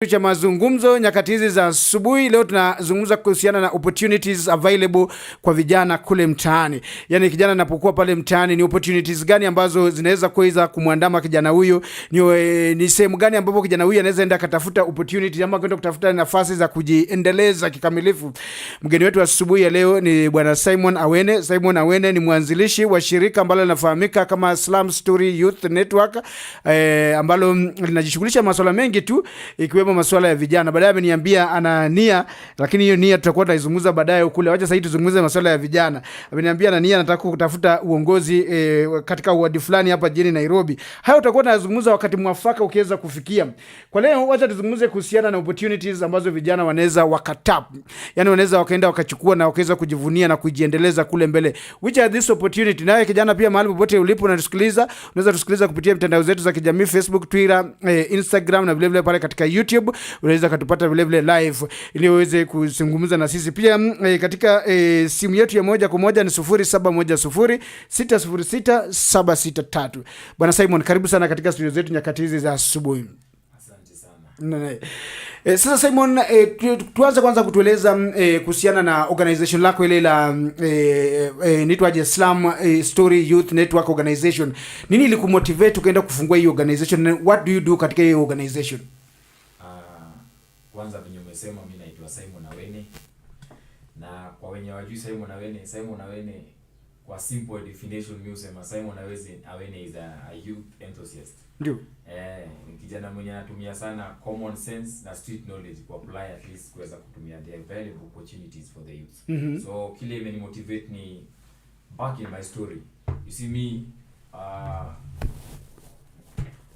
Cha mazungumzo nyakati hizi za asubuhi. Leo tunazungumza kuhusiana na opportunities available kwa vijana kule mtaani. Yaani kijana anapokuwa pale mtaani, ni opportunities gani ambazo zinaweza kuweza kumwandama kijana huyo? Ni sehemu gani ambapo kijana huyo anaweza enda katafuta opportunity ama kwenda kutafuta nafasi za kujiendeleza kikamilifu? Mgeni wetu asubuhi ya leo ni bwana Simon Awene. Simon Awene ni mwanzilishi wa shirika ambalo linafahamika kama Slum Story Youth Network, ambalo linajishughulisha masuala mengi tu ikiwemo masuala ya vijana. Baadaye ameniambia ana nia, lakini hiyo nia tutakuwa tunazungumza baadaye kule. Wacha sasa tuzungumze masuala ya vijana. Ameniambia ana nia, anataka kutafuta uongozi katika wadi fulani hapa jijini Nairobi. Hayo tutakuwa tunazungumza wakati mwafaka ukiweza kufikia. Kwa leo wacha tuzungumze kuhusiana na opportunities ambazo vijana wanaweza wakatap. Yaani wanaweza wakaenda wakachukua na wakaweza kujivunia na kujiendeleza kule mbele. Which are this opportunity? Nawe kijana pia mahali popote ulipo unatusikiliza, unaweza tusikiliza kupitia mitandao zetu za kijamii, Facebook, Twitter, Instagram na vile vile pale katika YouTube. Unaweza katupata vile vile live ili uweze kuzungumza na sisi. Pia katika simu yetu ya moja kwa moja ni 0710606763. Bwana Simon, karibu sana katika studio zetu nyakati hizi za asubuhi. Asante sana. Sasa Simon, tuanze kwanza kutueleza kuhusiana na organization lako ile la nitwaje, Slum Story Youth Network Organization. Nini ilikumotivate ukaenda kufungua hii organization? What do you do katika hii organization? Kwanza venye umesema, mimi naitwa Simon Awene. Na kwa wenye wajui Simon Awene kwa simple definition mimi husema Simon Awene is a youth enthusiast. Ndio. Kijana mwenye anatumia sana common sense na street knowledge ku apply at least kuweza kutumia the available opportunities for the youth. So kile imenimotivate ni back in my story. You see me,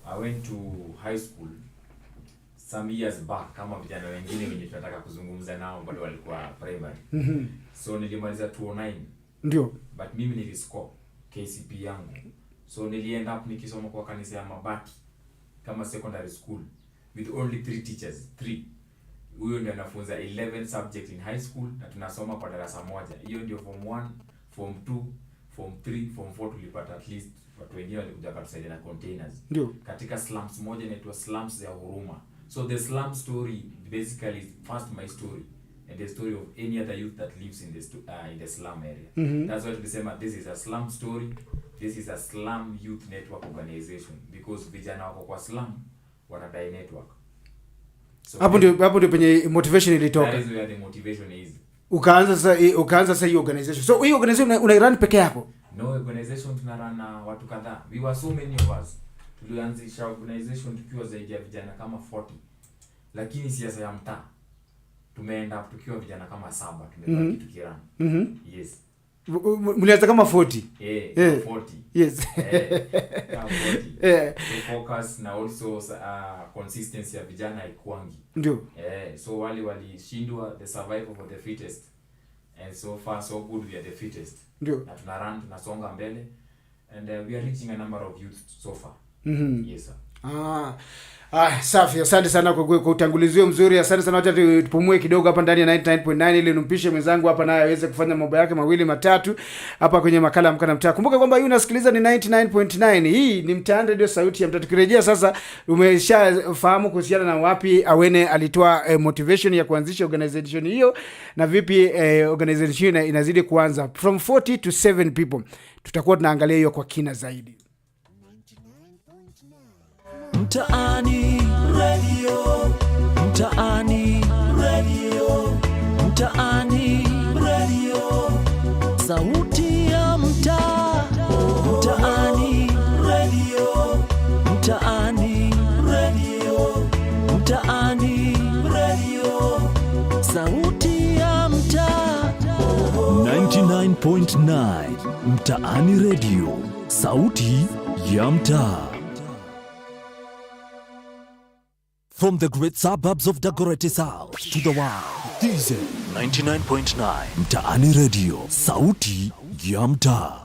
I went to high school some years back, kama vijana wengine wenye tunataka kuzungumza nao bado walikuwa primary. So nilimaliza 209. Ndio. But mimi niliscore KCP yangu. So niliend up nikisoma kwa kanisa ya Mabati kama secondary school with only 3 teachers. 3. Huyo ndio anafunza 11 subjects in high school na tunasoma kwa darasa moja. Hiyo ndio form 1, form 2, form 3, form 4 tulipata at least watu wengine walikuja kutusaidia na containers. Ndio. Katika slums moja inaitwa slums ya Huruma. So the slum story basically is first my story and the story of any other youth that lives in the slum area. That's why tulisema this is a slum story, this is a slum youth network organization, because vijana wako kwa slum wanadai network. So hapo ndio penye motivation ilitoka. That is where the motivation is. Ukaanza sasa hii organization. So hii organization una peke yako? No, organization tunarun na watu kadhaa. We were so many of us. Tulianzisha organization tukiwa zaidi ya vijana kama 40. Lakini siasa ya mtaa tumeenda tukiwa vijana kama 7 tumebaki tukirana. Yes. Mlianza kama 40. 40. Yes. 40. So focus na also consistency ya vijana haikuangi. Ndio. So walishindwa the survival of the fittest. And so far so good, we are the fittest. Ndio. Na tunasonga mbele and we are reaching a number of youth so far. Yes sir. Safi, asante sana kwa utangulizio mzuri. Asante sana, wacha tupumue kidogo hapa ndani ya 99.9 ili nimpishe mwenzangu hapa naye aweze kufanya mambo yake mawili matatu hapa kwenye makala Amka na Mtaa. Kumbuka kwamba hii unasikiliza ni 99.9. Hii ni Mtaani Radio, sauti ya mtaa. Tukirejea sasa, umeshafahamu kuhusiana na wapi Awene alitoa motivation ya kuanzisha organization hiyo na vipi organization inazidi kuanza from 40 to 7 people. Tutakuwa tunaangalia hiyo kwa kina zaidi. MTAANI Radio, MTAANI Radio, MTAANI Radio, sauti ya mtaa. MTAANI Radio, MTAANI Radio, MTAANI Radio, sauti ya mtaa. 99.9 MTAANI Radio, sauti ya mtaa. From the great suburbs of Dagoretti South to the world, this is 99.9 MTAANI Radio, sauti ya mtaa.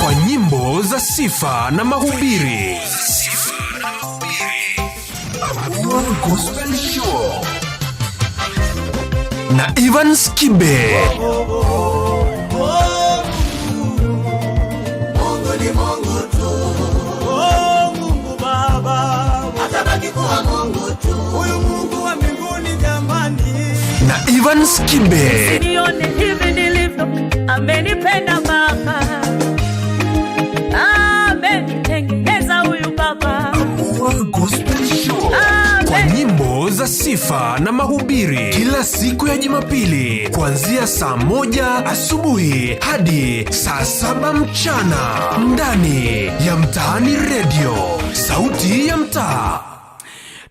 Kwa nyimbo za sifa na mahubiri, Gospel Show na Evans Kibe. Mungu ni Mungu tu. Evans Kimbe. Usinione hivi nilivyo, amenipenda Baba, amenitengeneza huyu Baba. Gospel Show kwa nyimbo za sifa na mahubiri kila siku ya Jumapili kuanzia saa 1 asubuhi hadi saa 7 mchana ndani ya Mtaani Radio, sauti ya mtaa.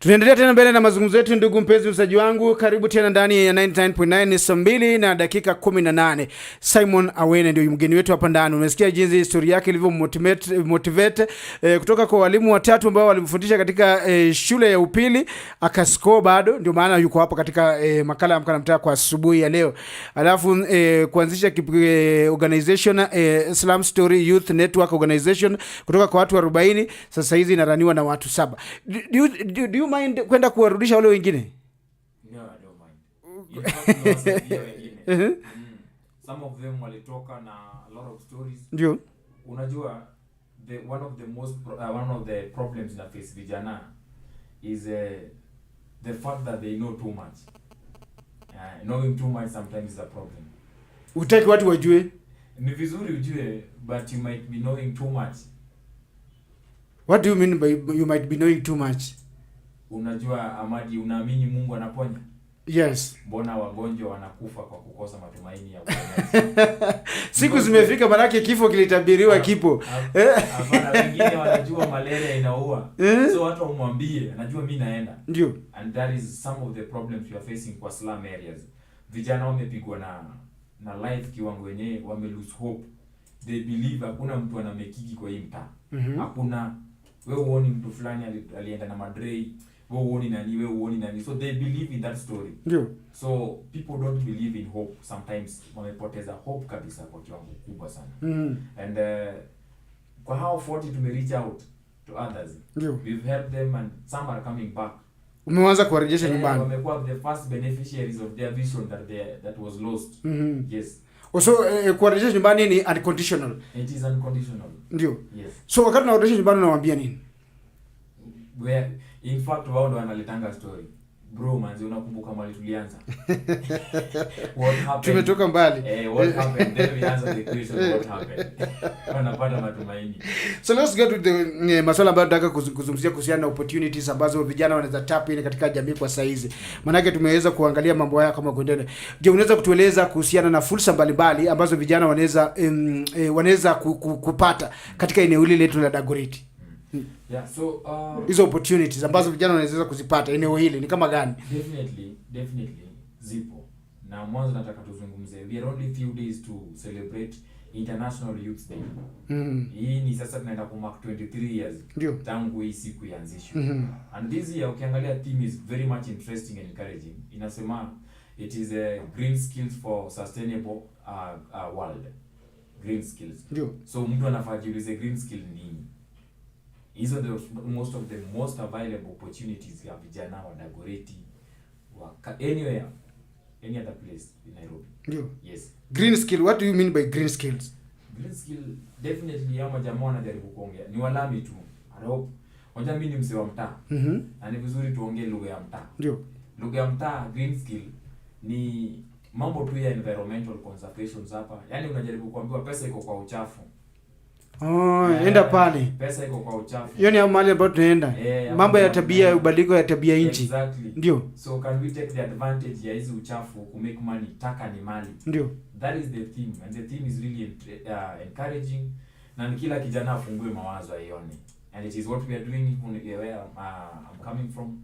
Tunaendelea tena mbele na mazungumzo yetu, ndugu mpenzi msaji wangu. Karibu tena ndani ya 99.9, saa 2 na dakika 18. Simon Awene ndio mgeni wetu hapa ndani. Umesikia jinsi historia yake ilivyo motivate kutoka kwa walimu watatu ambao walimfundisha katika shule ya upili, akascore bado, ndio maana yuko hapa katika makala ya Amka na Mtaa kwa asubuhi ya leo. Alafu kuanzisha organization Islam Story Youth Network Organization kutoka kwa watu 40, sasa hizi inaraniwa na watu 7. Do you mind kwenda kuwarudisha wale wengine? No, I don't mind. In fact, tunawasaidia wengine. Some of them walitoka na a lot of stories. Ndio. Unajua, one of the problems na face vijana is the fact that they know too much. Knowing too much sometimes is a problem. Utaki watu wajue? Ni vizuri ujue, but you might be knowing too much. What do you mean by you might be knowing too much? Unajua Amadi, unaamini Mungu anaponya? Yes. Mbona wagonjwa wanakufa kwa kukosa matumaini ya uponyaji? Siku zimefika, manake kifo kilitabiriwa kipo. Hapana, wengine wanajua malaria inaua. So watu umwambie, anajua mimi naenda. Ndio. And that is some of the problems we are facing kwa slum areas. Vijana wamepigwa na life kiwango wenyewe, wame lose hope. They believe hakuna mtu anamekiki kwa hii mtaa. Hakuna, wewe uone mtu fulani alienda na madrei, wewe uone nani. So they believe in that story. Ndio. So people don't believe in hope. Sometimes wamepoteza hope kabisa kwa kiwango kubwa sana. And kwa how 40 to reach out to others. Ndio. We've helped them and some are coming back. Umeanza kuwarejesha nyumbani. Wamekuwa the first beneficiaries of their vision that was lost. Yes. So kuwarejesha nyumbani ni unconditional. It is unconditional. Ndio. Yes. So wakati unawarejesha nyumbani unawaambia nini? Where in fact wao ndo analetanga story. Bro manzi, unakumbuka mali tulianza? What happened? Tumetoka mbali. What happened? Then we answer the question what happened. Wanapata matumaini. So let's get to the masuala ambayo nataka kuzungumzia kuhusiana na opportunities ambazo vijana wanaweza tap in katika jamii kwa saizi. Maana tumeweza kuangalia mambo haya kama kuendelea. Je, unaweza kutueleza kuhusiana na fursa mbalimbali ambazo vijana wanaweza kupata katika eneo hili letu la Dagoretti? Yeah, so hizo opportunities ambazo vijana wanaweza kuzipata eneo hili ni kama gani? Definitely zipo. Na mwanzo nataka tuzungumze, we are only few days to celebrate International Youth Day. Hii ni sasa tunaenda ku mark 23 years tangu hii siku ianzishwe. And this year ukiangalia theme is very much interesting and encouraging. Inasema it is a green skills for sustainable world. Green skills. So mtu anafaa jiulize green skill ni nini? These are the most available opportunities ya vijana wa Dagoretti, anywhere, any other place in Nairobi. Yes. Green skill, what do you mean by green skills? Green skill, definitely ama jamaa wanajaribu kuongea. Ni walami tu. I hope. Wanja mimi ni mzee wa mtaa. Na ni vizuri tuongee lugha ya mtaa. Lugha ya mtaa, green skill ni mambo tu ya environmental conservation hapa. Yaani unajaribu kuambiwa pesa iko kwa uchafu. Enda pale. Pesa iko kwa uchafu. Hiyo ni mahali ambapo tunaenda. Mambo ya tabia, ubadiliko ya tabia nchi. Exactly. Ndio. So can we take the advantage ya hizi uchafu ku make money? Taka ni mali. Ndio. That is the theme, and the theme is really encouraging. Na kila kijana afungue mawazo aione. And it is what we are doing where I'm coming from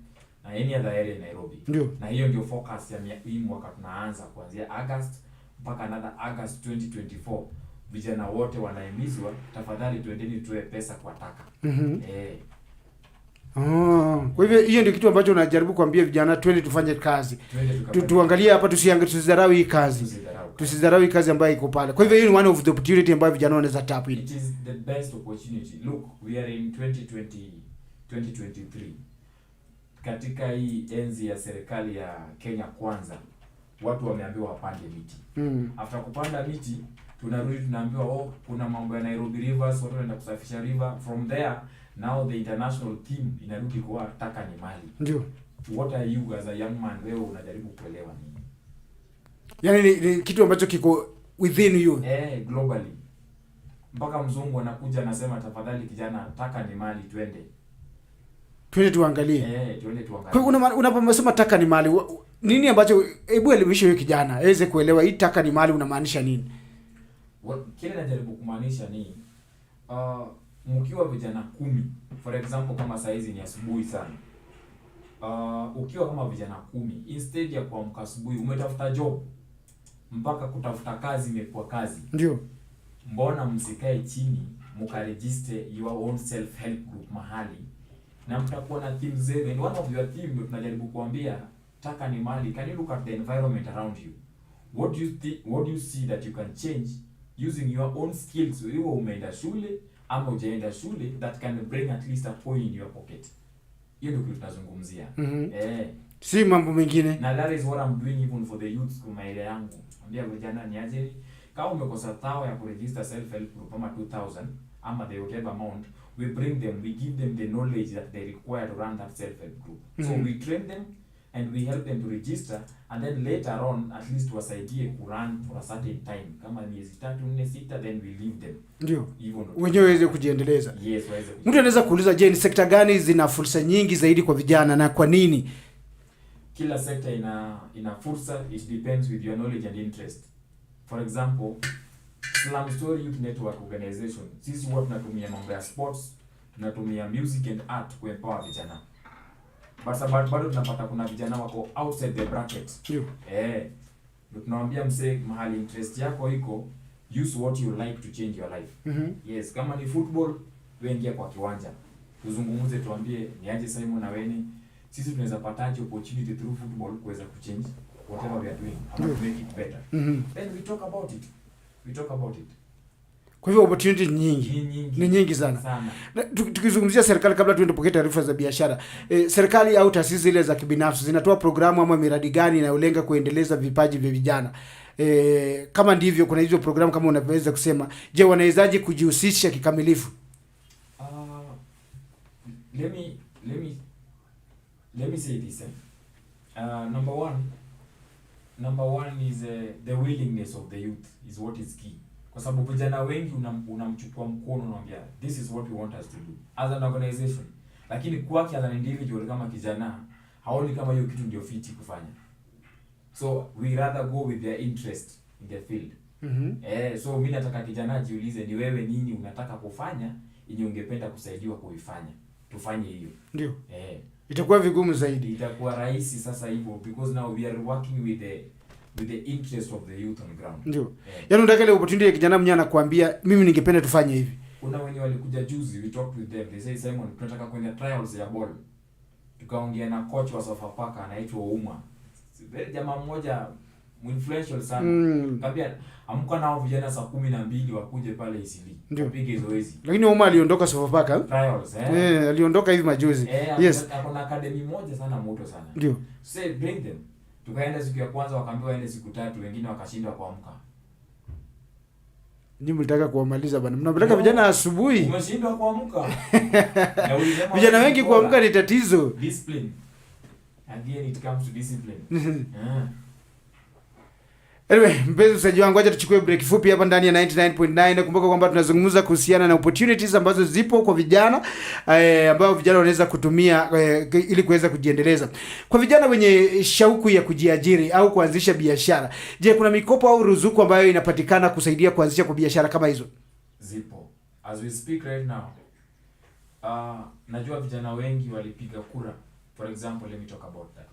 na any other area in Nairobi. Ndio. Na hiyo ndio focus ya hii mwaka tunaanza kuanzia August mpaka another August 2024. Vijana wote wanahimizwa, tafadhali tuendeni tuwe pesa kwa taka. Kwa hivyo hiyo ndio kitu ambacho unajaribu kuambia vijana, twende tufanye kazi. Tuangalie hapa, tusidharau hii kazi. Tusidharau hii kazi ambayo iko pale. Kwa hivyo hiyo ni one of the opportunity ambayo vijana wanaweza tap in. It is the best opportunity. Look, we are in 2023. Katika hii enzi ya serikali ya Kenya Kwanza, watu wameambiwa wapande miti. After kupanda miti, tunarudi tunaambiwa kuna mambo ya Nairobi rivers, watu wanaenda kusafisha river. From there, now the international theme inarudi kwa taka ni mali. Ndio. What are you as a young man, wewe unajaribu kuelewa nini? Yani ni kitu ambacho kiko within you. Globally. Mpaka mzungu anakuja anasema tafadhali kijana taka ni mali twende tuangalie. Twende tuangalie. Kwa hiyo unaposema taka ni mali, nini ambacho, hebu elimisha huyo kijana aweze kuelewa hii taka ni mali unamaanisha nini? Kile najaribu kumaanisha ni mkiwa vijana 10, for example kama saa hizi ni asubuhi sana. Ukiwa kama vijana 10, instead ya kuamka asubuhi umetafuta job mpaka kutafuta kazi imekuwa kazi. Ndio. Mbona msikae chini mkaregister your own self help group mahali na mtakuwa na team zenu, and one of your team ndio tunajaribu kuambia taka ni mali. Can you look at the environment around you? What do you see that you can change using your own skills? Wewe umeenda shule ama hujaenda shule, that can bring at least a coin in your pocket. Hiyo ndio tunazungumzia. Si mambo mengine. Na that is what I'm doing even for the youth kwa area yangu. Ambia vijana ni aje, kama umekosa tao ya kuregister self help group ama 2000 ama the whatever amount, we bring them, we give them the knowledge that they require to run that self help group. So we train them and we help them to register, and then later on at least wasaidie ku run for a certain time, kama miezi 3, 4, 6, then we leave them. Ndio. Wenyewe waweze kujiendeleza. Yes, waweze. Mtu anaweza kuuliza, je, ni sekta gani zina fursa nyingi zaidi kwa vijana na kwa nini? Kila sekta ina fursa, it depends with your knowledge and interest. For example, Slum Story Youth Network Organization, sisi huwa tunatumia mambo ya sports, tunatumia music and art kuempower vijana. But bado tunapata kuna vijana wako outside the bracket. Ndio. Ndio tunawaambia msee, mahali interest yako iko, use what you like to change your life. Yes, kama ni football, wewe ingia kwa kiwanja. Tuzungumze, tuambie ni aje Simon na Weni, sisi tunaweza pataje opportunity through football kuweza kuchange whatever we are doing, how to make it better. Then we talk about it. Kwa hivyo opportunity ni nyingi sana. Tukizungumzia serikali, kabla tuende pokea taarifa za biashara, serikali au taasisi zile za kibinafsi zinatoa programu ama miradi gani inayolenga kuendeleza vipaji vya vijana? Kama ndivyo, kuna hizo programu kama unaweza kusema, je, wanawezaje kujihusisha kikamilifu? Let me say this. Number one is the willingness of the youth is what is key. Kwa sababu vijana wengi unamchukua mkono unamwambia this is what we want us to do as an organization, lakini kwake as an individual kama kijana haoni kama hiyo kitu ndio fiti kufanya. So we rather go with their interest in the field. So mimi nataka kijana jiulize, ni wewe nini unataka kufanya ili ungependa kusaidiwa kuifanya, tufanye hiyo. Ndio. Itakuwa vigumu zaidi. Itakuwa rahisi sasa hivyo because now we are working with the interest of the youth on ground. Ndio. Yaani unataka ile opportunity ya kijana mwenyewe anakuambia mimi ningependa tufanye hivi. Kuna wenye walikuja juzi, we talked with them. They say Simon, tunataka kwenda trials ya ball. Tukaongea na coach wa Sofapaka anaitwa Uma. Very jamaa mmoja influential sana. Kaambia amka nao vijana saa 12 wakuje pale Isili. Tupige zoezi. Lakini Uma aliondoka Sofapaka. Trials, aliondoka hivi majuzi. Yes. Kuna academy moja sana moto sana. Ndio. Say bring them. Tukaenda siku ya kwanza wakaambiwa waende siku 3, wengine wakashindwa kuamka. Nyinyi mlitaka kuwamaliza bana. Mnapeleka vijana asubuhi. Umeshindwa kuamka. Vijana wengi kuamka ni tatizo. Discipline. Again it comes to discipline. Anyway, mpenzi msaji wangu, acha tuchukue break fupi hapa ndani ya 99.9. Nakumbuka kwamba tunazungumza kuhusiana na opportunities ambazo zipo kwa vijana ambao vijana wanaweza kutumia ili kuweza kujiendeleza. Kwa vijana wenye shauku ya kujiajiri au kuanzisha biashara, je, kuna mikopo au ruzuku ambayo inapatikana kusaidia kuanzisha kwa biashara kama hizo? Zipo. As we speak right now, najua vijana wengi walipiga kura. For example, let me talk about that.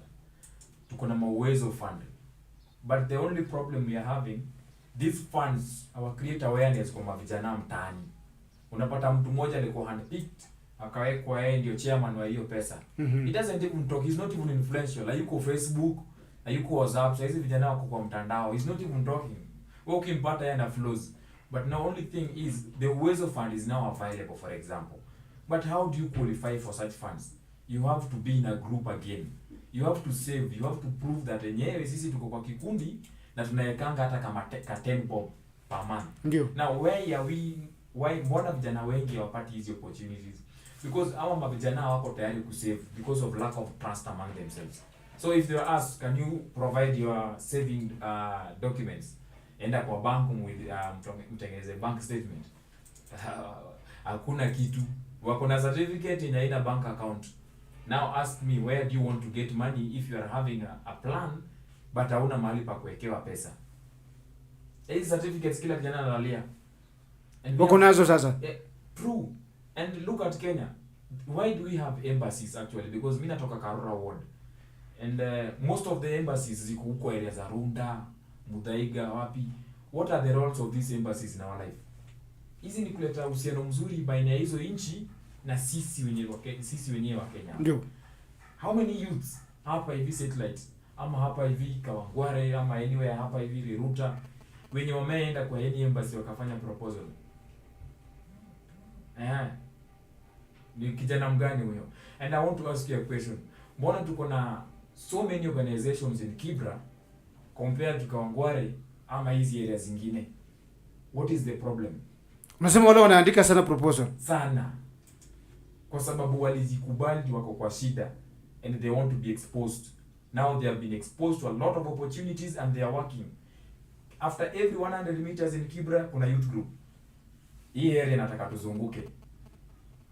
Tuko na Uwezo Fund. But the only problem we are having, these funds create awareness kwa vijana mtaani. Unapata mtu mmoja alikuwa handpicked, akawekwa yeye ndio chairman wa hiyo pesa. He doesn't even talk, he's not even influential. Hayuko Facebook, hayuko WhatsApp, sasa hizi vijana wako kwa mtandao. He's not even talking. Ukimpata yeye na flows. But now only thing is the Uwezo Fund is now available, for example. But how do you qualify for such funds? You have to be in a group again. You have to save, you have to prove that yenyewe sisi tuko kwa kikundi na tunawekanga hata kama 10 bob per month. Ndio. Now why mbona vijana wengi hawapati hizo opportunities? Because hawa mavijana wako tayari kusave because of lack of trust among themselves. So if they were asked, can you provide your saving documents, enda kwa bank mtengeneze bank statement. Hakuna kitu. Wako na certificate yenye haina bank account. Now ask me, where do you want to get money if you are having a plan but hauna mahali pa kuwekewa pesa? Hizi certificates kila kijana analalia. Wako nazo sasa. True. And look at Kenya. Why do we have embassies actually? Because mimi natoka Karura ward. And most of the embassies ziko huko area za Runda, Muthaiga, wapi. What are the roles of these embassies in our life? Hizi ni kuleta uhusiano mzuri baina ya hizo nchi na sisi wenyewe wa Kenya. Ndio. How many youths hapa hivi satellite ama hapa hivi Kawangware ama anywhere hapa hivi Ruta wenye wameenda kwa any embassy wakafanya proposal? Ni kijana mgani huyo? And I want to ask you a question. Mbona tuko na so many organizations in Kibra compared to Kawangware ama hizi areas zingine? What is the problem? Unasema wale wanaandika sana proposal. Sana. Kwa sababu walijikubali wako kwa shida and they want to be exposed. Now they have been exposed to a lot of opportunities and they are working. After every 100 meters in Kibra kuna youth group. Hii area nataka tuzunguke.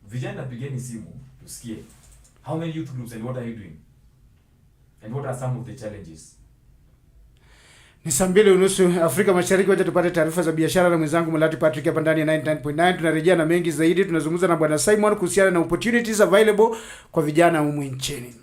Vijana pigeni simu tusikie. How many youth groups and what are you doing? And what are some of the challenges? Ni saa 2:30 Afrika Mashariki. Wacha tupate taarifa za biashara na mwenzangu Mlati Patrick hapa ndani ya 99.9. Tunarejea na mengi zaidi. Tunazungumza na Bwana Simon kuhusiana na opportunities available kwa vijana humu nchini.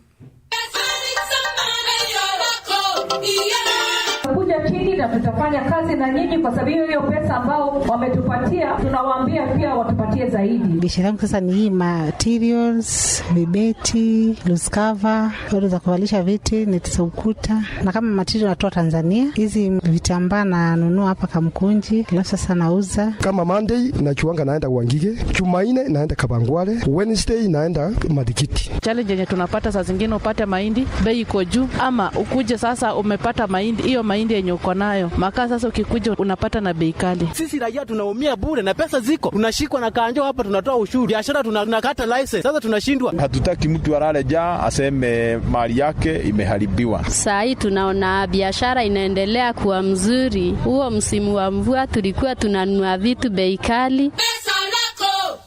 Kuja chini na tutafanya kazi na nyinyi kwa sababu hiyo pesa ambao wametupatia tunawaambia pia watupatie zaidi. Biashara yangu sasa ni hii materials, vibeti, loose cover, bado za kuvalisha viti, neti za ukuta. Na kama material natoa Tanzania, hizi vitambaa na nunua hapa Kamkunji, alafu sasa nauza. Kama Monday nachuanga naenda Wangige, Jumanne naenda Kabangwale, Wednesday naenda Madikiti. Challenge yenye tunapata saa zingine upate mahindi bei iko juu, ama ukuje sasa umepata mahindi, hiyo mahindi yenye uko nayo makaa sasa ukikuja unapata na bei kali. Sisi raia tunaumia bure na pesa ziko tunashikwa na kanjo hapa, tunatoa ushuru, biashara tunakata license, sasa tunashindwa. Hatutaki mtu alale njaa aseme mali yake imeharibiwa. Sasa hii tunaona biashara inaendelea kuwa mzuri. Huo msimu wa mvua tulikuwa tunanunua vitu bei kali. Pesa lako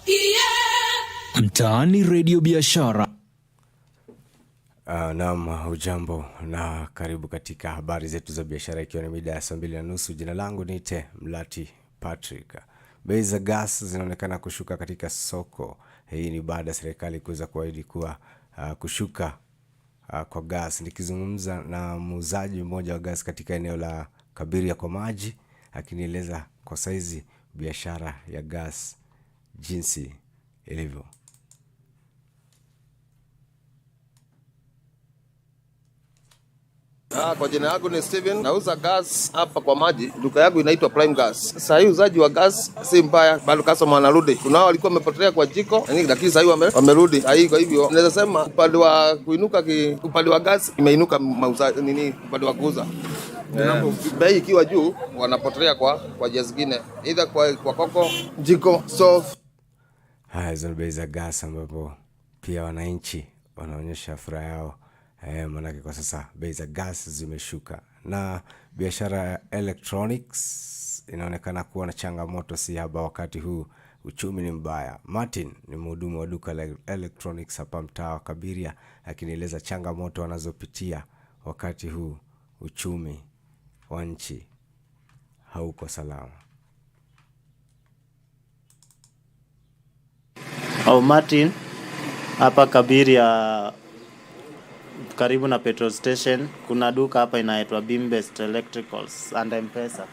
Mtaani Radio Biashara. Naam, hujambo na karibu katika habari zetu za biashara, ikiwa ni mida ya 2:30. Jina langu ni Mlati Patrick. Bei za gas zinaonekana kushuka katika soko. Hii ni baada ya serikali kuweza kuahidi kuwa kushuka kwa gas. Nikizungumza na muuzaji mmoja wa gas katika eneo la Kabiria kwa maji, akinieleza kwa saizi biashara ya gas jinsi ilivyo. Kwa jina yangu ni Steven, nauza gas hapa kwa maji. Duka yangu inaitwa Prime Gas. Sasa hii uzaji wa gas si mbaya, bado customer wanarudi. Kunao walikuwa wamepotea kwa jiko, lakini sasa hivi wamerudi. Kwa hivyo naweza sema upande wa kuinuka upande wa gas imeinuka mauzaji upande wa kuuza. Bei ikiwa juu wanapotelea kwa jia zingine. Either kwa koko, jiko, stove. Hizo bei za gas ambapo pia wananchi wanaonyesha furaha yao. Manake kwa sasa bei za gas zimeshuka. Na biashara ya electronics inaonekana kuwa na changamoto si haba wakati huu uchumi ni mbaya. Martin ni mhudumu wa duka la electronics hapa mtaa wa Kabiria, akinieleza changamoto wanazopitia wakati huu uchumi wa nchi hauko salama. Martin hapa Kabiria karibu na petrol station kuna duka hapa inaitwa Beam Best Electricals and M-Pesa.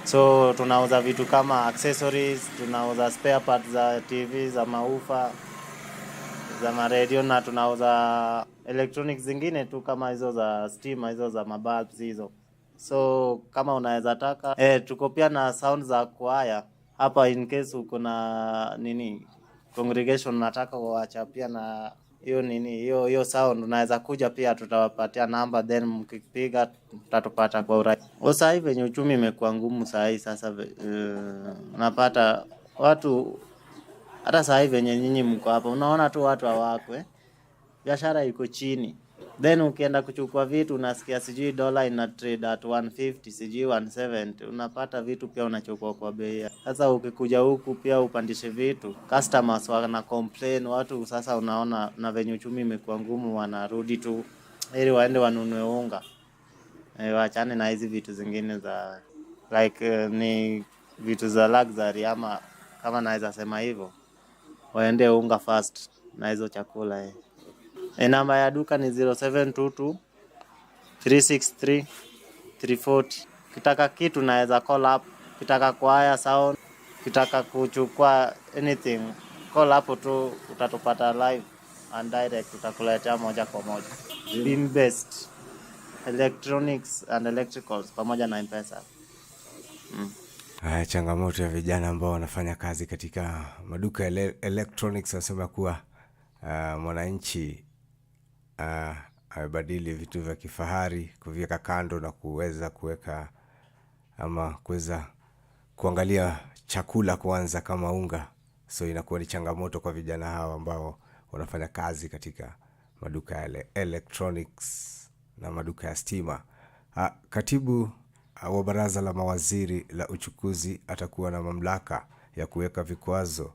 So tunauza vitu kama accessories, tunauza spare parts za TV, za maufa, za radio, na tunauza electronics zingine tu kama hizo za steam, hizo za bulbs hizo. So kama unaweza taka tuko pia na sound za choir hapa, in case uko na congregation nataka waacha pia na hiyo sound, unaweza kuja pia, tutawapatia namba, then mkipiga tutatupata kwa urahisi. Sasa hivi venye uchumi imekuwa ngumu sasa unapata watu hata sasa hivi venye nyinyi mko hapa unaona tu watu hawako biashara iko chini. Then ukienda kuchukua vitu unasikia sijui dola ina trade at 150 sijui 170, unapata vitu pia unachukua kwa bei. Sasa ukikuja huku pia upandishe vitu, customers wana complain, watu sasa unaona na venye uchumi imekuwa ngumu, wanarudi tu ili waende wanunue unga. Waachane na hizi vitu zingine za like ni vitu za luxury, ama kama naweza sema hivyo, waende unga fast na hizo chakula. Namba ya duka ni 0722 363 340. Kitaka kitu naweza call up, kitaka kwaya sound, kitaka kuchukua anything, call up tu, utatupata live and direct, tutakuletea moja kwa moja. Beam based electronics and electricals pamoja na M-Pesa. Changamoto ya vijana ambao wanafanya kazi katika maduka ya electronics, wasema kuwa mwananchi amebadili vitu vya kifahari kuviweka kando na kuweza kuweka ama kuweza kuangalia chakula kwanza kama unga. So inakuwa ni changamoto kwa vijana hawa ambao wanafanya kazi katika maduka ya electronics na maduka ya stima. Katibu wa baraza la mawaziri la uchukuzi atakuwa na mamlaka ya kuweka vikwazo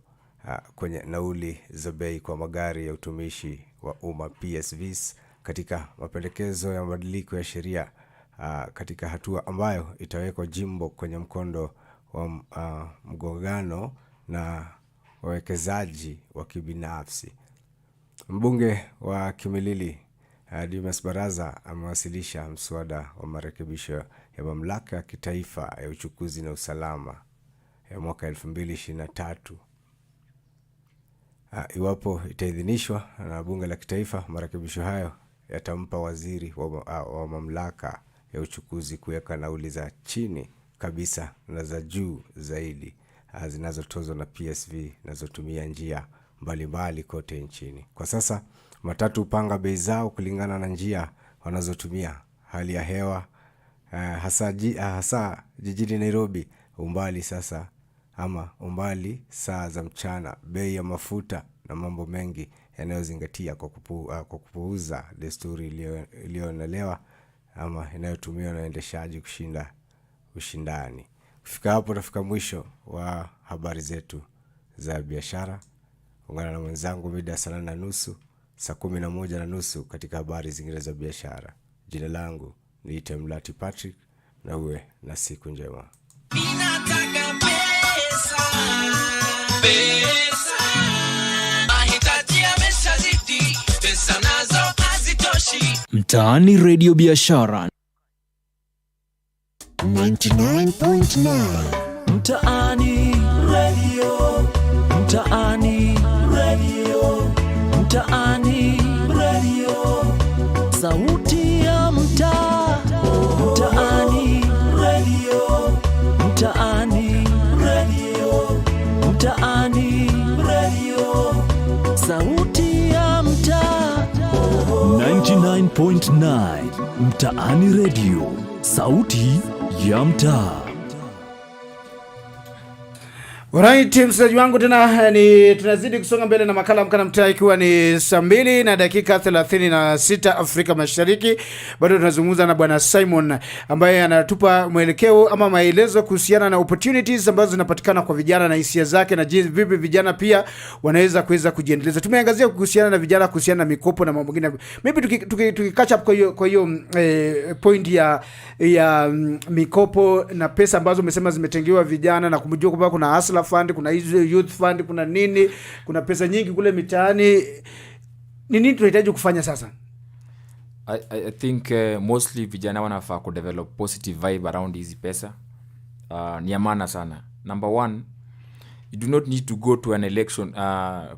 kwenye nauli za bei kwa magari ya utumishi wa umma PSVs katika mapendekezo ya mabadiliko ya sheria, katika hatua ambayo itawekwa jimbo kwenye mkondo wa mgongano na wawekezaji wa kibinafsi. Mbunge wa Kimilili Dimas Baraza amewasilisha mswada wa marekebisho ya mamlaka ya kitaifa ya uchukuzi na usalama ya mwaka 2023. Iwapo itaidhinishwa na bunge la kitaifa, marekebisho hayo yatampa waziri wa mamlaka ya uchukuzi kuweka nauli za chini kabisa na za juu zaidi zinazotozwa na PSV zinazotumia njia mbalimbali kote nchini. Kwa sasa matatu hupanga bei zao kulingana na njia wanazotumia, hali ya hewa, hasa jijini Nairobi, umbali saa za mchana, bei ya mafuta na mambo mengi yanayozingatia kwa kupuuza desturi iliyoonelewa ama inayotumiwa na waendeshaji kushinda ushindani. Kufika hapo nafika mwisho wa habari zetu za biashara. Ungana na mwenzangu mida saa 8:30, saa 11:30 katika habari zingine za biashara. Jina langu ni Mlati Patrick, na uwe na siku njema. Ninataka pesa. Mahitaji yameshazidi, pesa nazo hazitoshi. Mtaani Radio Biashara 99.9. Mtaani Radio, Mtaani Radio, Mtaani Radio, sauti ya mtaa. Mtaani Radio, Mtaani Radio, Mtaani Radio, sauti ya mtaa. 99.9 Mtaani Radio, sauti ya mtaa. Alright, msikilizaji wangu, tena tunazidi kusonga mbele na makala Amka na Mtaa, ikiwa ni saa 2 na dakika 36 Afrika Mashariki. Bado tunazungumza na Bwana Simon ambaye anatupa mwelekeo ama maelezo kuhusiana na opportunities ambazo zinapatikana kwa vijana na hisia zake na jinsi vipi vijana pia wanaweza kuweza kujiendeleza. Tumeangazia kuhusiana na vijana, kuhusiana na mikopo na mambo mengine. Maybe tukicatch up kwa hiyo point ya mikopo na pesa ambazo umesema zimetengewa vijana, na kumjua kwamba kuna hustler fund, kuna hizo youth fund, kuna nini, kuna pesa nyingi kule mitaani. Nini tunahitaji kufanya sasa? I think mostly vijana wanafaa ku develop positive vibe around hizi pesa. Ni amana sana. Number 1, you do not need to go to an election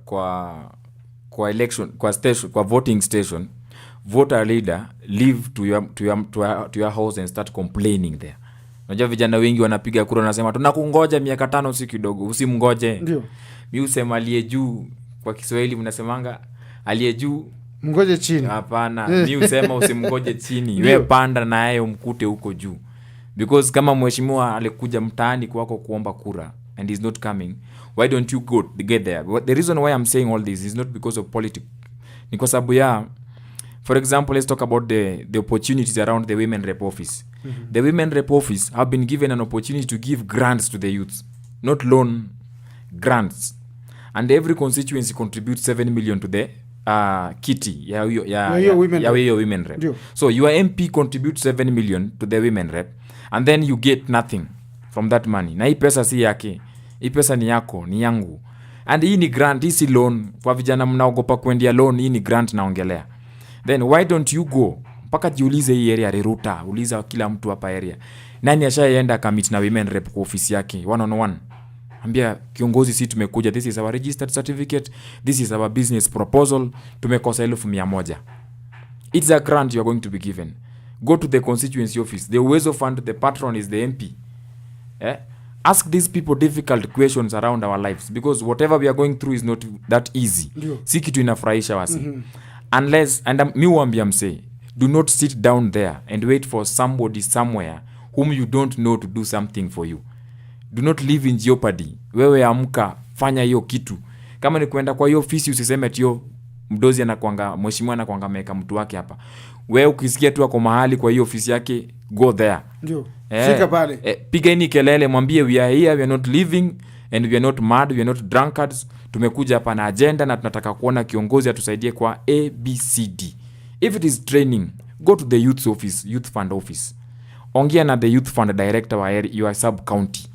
kwa election, kwa station, kwa voting station, vote a leader, leave to your house and start complaining there. Unajua vijana wengi wanapiga kura wanasema tunakungoja miaka 5 si kidogo, usimngoje. Ndio. Mimi usema aliye juu, kwa Kiswahili mnasemanga aliye juu mngoje chini. Hapana, mimi usema usimngoje chini. Wewe panda naye umkute huko juu. Because kama mheshimiwa alikuja mtaani kwako kuomba kura and he's not coming, why don't you get there? The reason why I'm saying all this is not because of politics. Ni kwa sababu ya For example, let's talk about the opportunities around the women rep office. The women rep office have been given an opportunity to give grants to the youth, not loan, grants. And every constituency contributes 7 million to the kitty women rep. So your MP contributes 7 million to the women rep, and then you get nothing from that money. Na hii pesa si yake, hii pesa ni yako, ni yangu. And hii ni grant, hii si loan. Kwa vijana mnaogopa kuendia loan, hii ni grant naongelea. Then why don't you go mpaka jiulize hii area reruta, uliza kila mtu hapa area, nani ashaenda kamit na women rep kwa ofisi yake one on one. Ambia kiongozi, si tumekuja, this is our registered certificate, this is our business proposal, tumekosa 1,100. It's a grant you are going to be given. Go to the constituency office, the Uwezo Fund, the patron is the MP. Ask these people difficult questions around our lives, because whatever we are going through is not that easy. Si kitu inafurahisha wasi. Unless, and mi uambia mse, do not sit down there and wait for somebody somewhere whom you don't know to do something for you. Do not live in jeopardy. Wewe amka, fanya hiyo kitu. Kama ni kuenda kwa hiyo ofisi, usiseme tio mdozi anakuanga, mheshimiwa anakuanga ameweka mtu wake hapa. Wewe ukisikia tu ako mahali kwa hiyo ofisi yake, go there. Ndio. Fika pale. Piga ni kelele, mwambie we are here, we are not living and we are not mad, we are not drunkards. Tumekuja hapa na agenda na tunataka kuona kiongozi atusaidie kwa ABCD. If it is training, go to the youth office, youth fund office. Ongea na the youth fund director wa your sub county.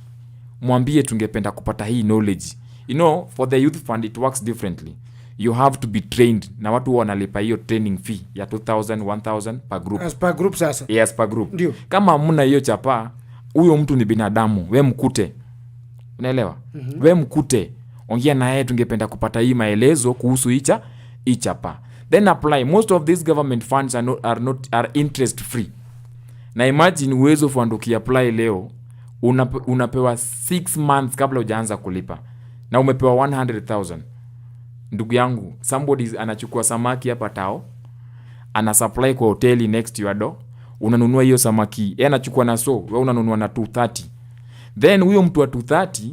Mwambie tungependa kupata hii knowledge. You know, for the youth fund it works differently. You have to be trained, na watu wanalipa hiyo training fee ya 2,000 1,000 per group. As per group sasa. Yes, per group. Ndio. Kama hamna hiyo chapa, huyo mtu ni binadamu, we mkute. Unaelewa? We mkute. Ongea na yeye, tungependa kupata hii maelezo kuhusu hii chapa. Then apply. Most of these government funds are interest free. Na imagine Uwezo Fund ukiapply leo, unapewa 6 months kabla hujaanza kulipa. Na umepewa 100,000. Ndugu yangu, somebody anachukua samaki hapa tao, ana supply kwa hoteli next your door, unanunua hiyo samaki, yeye anachukua na wewe unanunua na 230. Then huyo mtu wa 230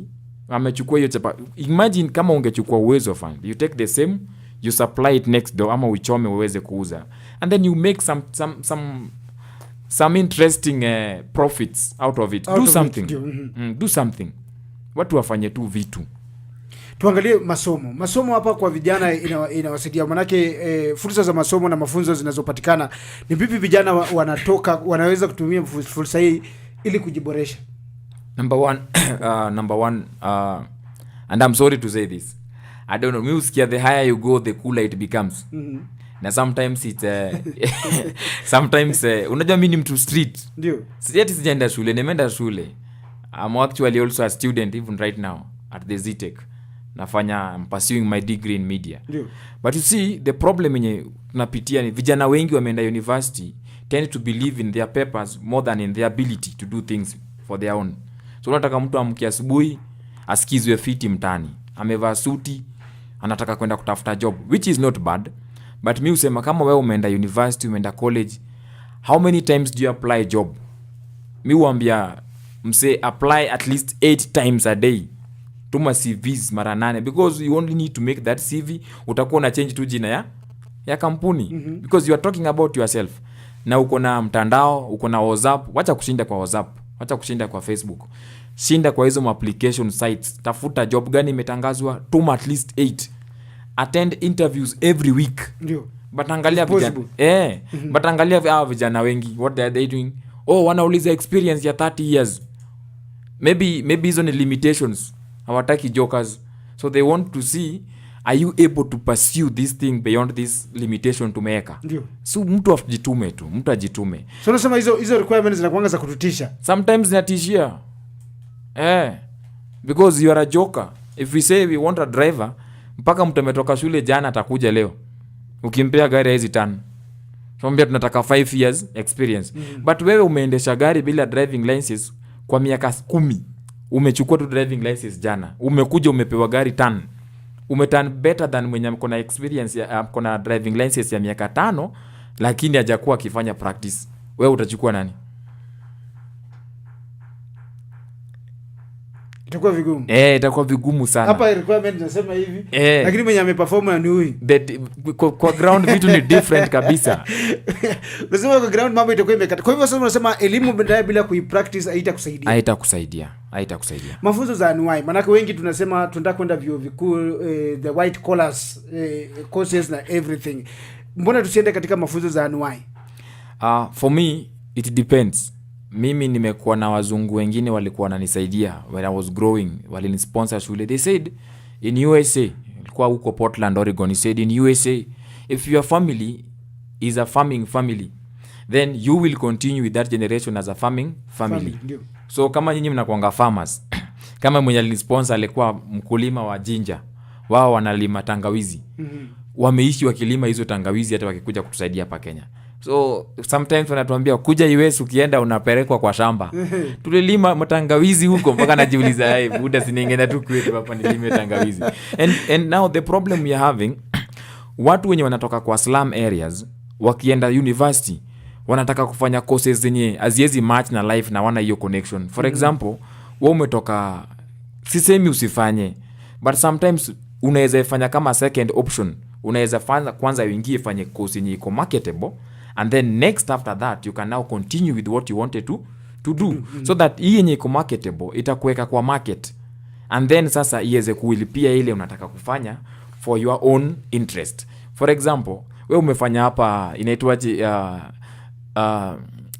amechukua hiyo chapa. Imagine kama ungechukua Uwezo Fund, you take the same, you supply it next door, ama uchome uweze kuuza, and then you make some interesting profits out of it. Do something. Do something. Watu wafanye tu vitu. Tuangalie masomo hapa kwa vijana inawasaidia, manake fursa za masomo na mafunzo zinazopatikana ni vipi vijana wanaweza kutumia fursa hii ili kujiboresha? Number one, and I'm sorry to say this, I don't know, music, the higher you go the cooler it becomes. Na sometimes it sometimes unajua mimi ni mtu street. Ndio. Sijaenda shule, nimeenda shule. I'm actually also a student even right now at the ZTech. I'm pursuing my degree in media. Ndio. But you see, the problem yenye tunapitia ni vijana wengi wameenda university tend to believe in their papers more than in their ability to do things for their own. So unataka mtu amke asubuhi asikizwe fiti mtani, amevaa suti, anataka kwenda kutafuta job, which is not bad. But mimi usema kama wewe umeenda university, umeenda college, how many times do you apply job? Mimi huambia mse apply at least 8 times a day. Tuma CVs mara 8, because you only need to make that CV. Utakuwa na change tu jina ya kampuni. Because you are talking about yourself. Na uko na mtandao, uko na WhatsApp, wacha kushinda kwa WhatsApp, wacha kushinda kwa Facebook. Shinda kwa hizo application sites. Tafuta job gani imetangazwa, tuma at least 8. Attend interviews every week. Ndio. But angalia vijana. But angalia vijana wengi, what are they doing? Wanauliza experience ya 30 years. Maybe hizo ni limitations. Hawataki jokers. So they want to see, are you able to pursue this thing beyond this limitation tumeweka? Ndio. So mtu ajitume tu, mtu ajitume. So unasema hizo requirements zinakuanga za kututisha. Sometimes zinatishia. Because you are a joker. If we say we want a driver, mpaka mtu ametoka shule jana atakuja leo. Ukimpea gari hizi tano, Tuambia tunataka 5 years experience. But wewe umeendesha gari bila driving license kwa miaka 10. Umechukua tu driving license jana. Umekuja umepewa gari 10. Umeturn better than mwenye mko na experience ya mko na driving license ya miaka 5 lakini hajakuwa akifanya practice. Wewe utachukua nani? itakuwa vigumu sana. Hapa requirement nasema hivi, lakini mwenye ameperform ni huyu. Kwa ground vitu ni different kabisa. Unasema kwa ground mambo itakuwa imekata. Kwa hivyo sasa unasema elimu bila kuipractice haitakusaidia. Mafunzo za anuai, maana wengi tunasema tunataka kwenda vyuo vikuu, the white collars courses na everything. Mbona tusiende katika mafunzo za anuai? For me it depends. Mimi nimekuwa na wazungu wengine walikuwa wananisaidia when I was growing, walinisponsor shule. They said in USA, ilikuwa huko Portland, Oregon, he said in USA if your family is a farming family then you will continue with that generation as a farming family. So kama nyinyi mnakuanga farmers kama mwenye alinisponsor alikuwa mkulima wa ginger, wao wanalima tangawizi. Wameishi wakilima hizo tangawizi hata wakikuja kutusaidia hapa Kenya. So sometimes wanatuambia kuja US ukienda unapelekwa kwa shamba. Tulilima matangawizi huko mpaka najiuliza hey buda siningenda tu kwetu hapa nilime tangawizi. And now the problem we are having, watu wenye wanatoka kwa slum areas wakienda university wanataka kufanya courses zenye haziwezi match na life na wana hiyo connection. For example, wewe umetoka, sisemi usifanye, but sometimes unaweza fanya kama second option. Unaweza fanya kwanza uingie fanye course yenye iko marketable, and then next after that you can now continue with what you wanted to do. So that hii yenye iko marketable itakuweka kwa market, and then sasa iweze kuilipia ile unataka kufanya for your own interest. For example, wewe umefanya hapa inaitwaje